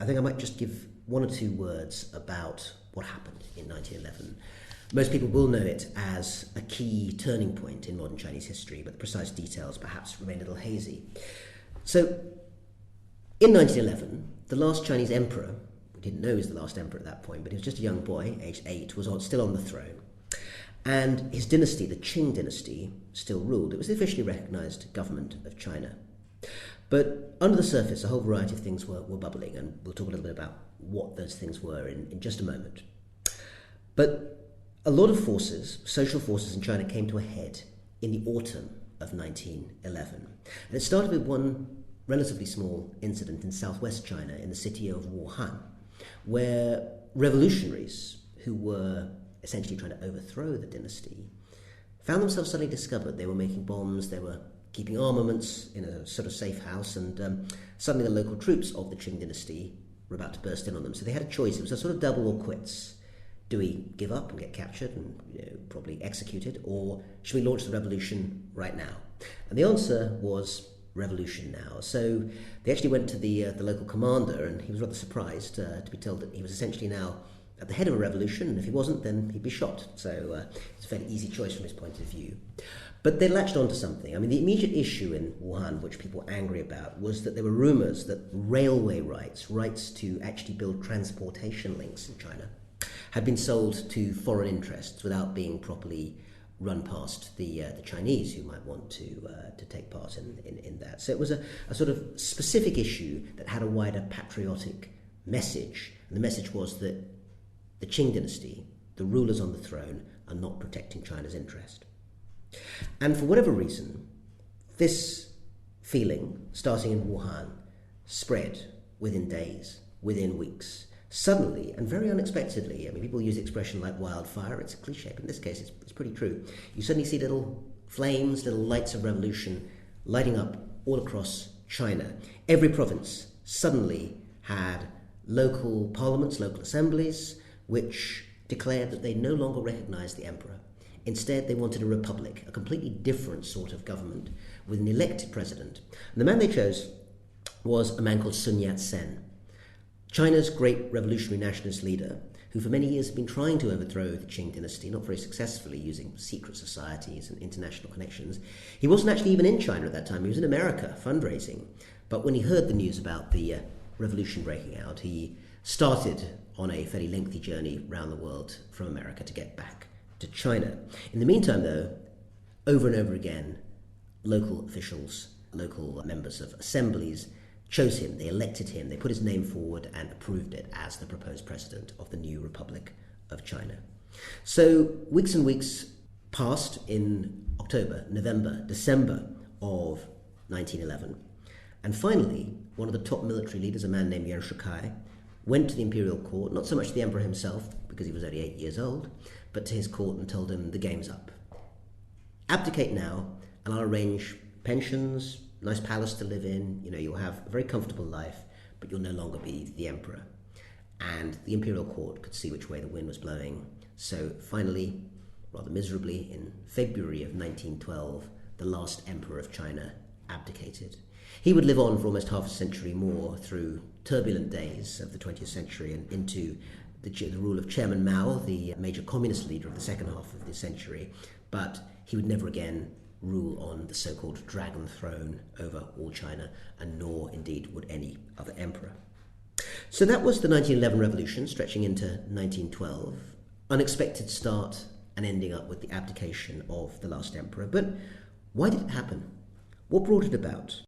I think I might just give one or two words about what happened in 1911. Most people will know it as a key turning point in modern Chinese history, but the precise details perhaps remain a little hazy. So, in 1911, the last Chinese emperor, we didn't know he was the last emperor at that point, but he was just a young boy, aged 8, was still on the throne. And his dynasty, the Qing dynasty, still ruled. It was the officially recognised government of China. But under the surface, a whole variety of things were bubbling, and we'll talk a little bit about what those things were in just a moment. But a lot of forces, social forces in China, came to a head in the autumn of 1911. And it started with one relatively small incident in southwest China, in the city of Wuhan, where revolutionaries who were essentially trying to overthrow the dynasty found themselves suddenly discovered they were making bombs, they were keeping armaments in a sort of safe house, and suddenly the local troops of the Qing dynasty were about to burst in on them. So they had a choice. It was a sort of double or quits. Do we give up and get captured and probably executed, or should we launch the revolution right now? And the answer was revolution now. So they actually went to the local commander, and he was rather surprised to be told that he was essentially now at the head of a revolution, and if he wasn't, then he'd be shot. So it's a fairly easy choice from his point of view. But they latched onto something. I mean, the immediate issue in Wuhan, which people were angry about, was that there were rumours that railway rights to actually build transportation links in China, had been sold to foreign interests without being properly run past the Chinese who might want to take part in that. So it was a sort of specific issue that had a wider patriotic message. And the message was that the Qing dynasty, the rulers on the throne, are not protecting China's interest. And for whatever reason, this feeling, starting in Wuhan, spread within days, within weeks. Suddenly, and very unexpectedly, I mean, people use the expression like wildfire, it's a cliche, but in this case it's pretty true. You suddenly see little flames, little lights of revolution lighting up all across China. Every province suddenly had local parliaments, local assemblies, which declared that they no longer recognized the emperor. Instead, they wanted a republic, a completely different sort of government with an elected president. And the man they chose was a man called Yat-sen, China's great revolutionary nationalist leader, who for many years had been trying to overthrow the Qing dynasty, not very successfully, using secret societies and international connections. He wasn't actually even in China at that time. He was in America, fundraising. But when he heard the news about the revolution breaking out, he started on a fairly lengthy journey around the world from America to get back to China. In the meantime, though, over and over again, local officials, local members of assemblies chose him, they elected him, they put his name forward and approved it as the proposed president of the new Republic of China. So weeks and weeks passed in October, November, December of 1911. And finally, one of the top military leaders, a man named Yuan Shikai, went to the imperial court, not so much to the emperor himself, because he was only 8 years old, but to his court and told him the game's up. Abdicate now, and I'll arrange pensions, nice palace to live in, you'll have a very comfortable life, but you'll no longer be the emperor. And the imperial court could see which way the wind was blowing. So finally, rather miserably, in February of 1912, the last emperor of China abdicated. He would live on for almost half a century more through turbulent days of the 20th century and into the rule of Chairman Mao, the major communist leader of the second half of this century, but he would never again rule on the so-called dragon throne over all China, and nor indeed would any other emperor. So that was the 1911 revolution, stretching into 1912. Unexpected start and ending up with the abdication of the last emperor. But why did it happen? What brought it about?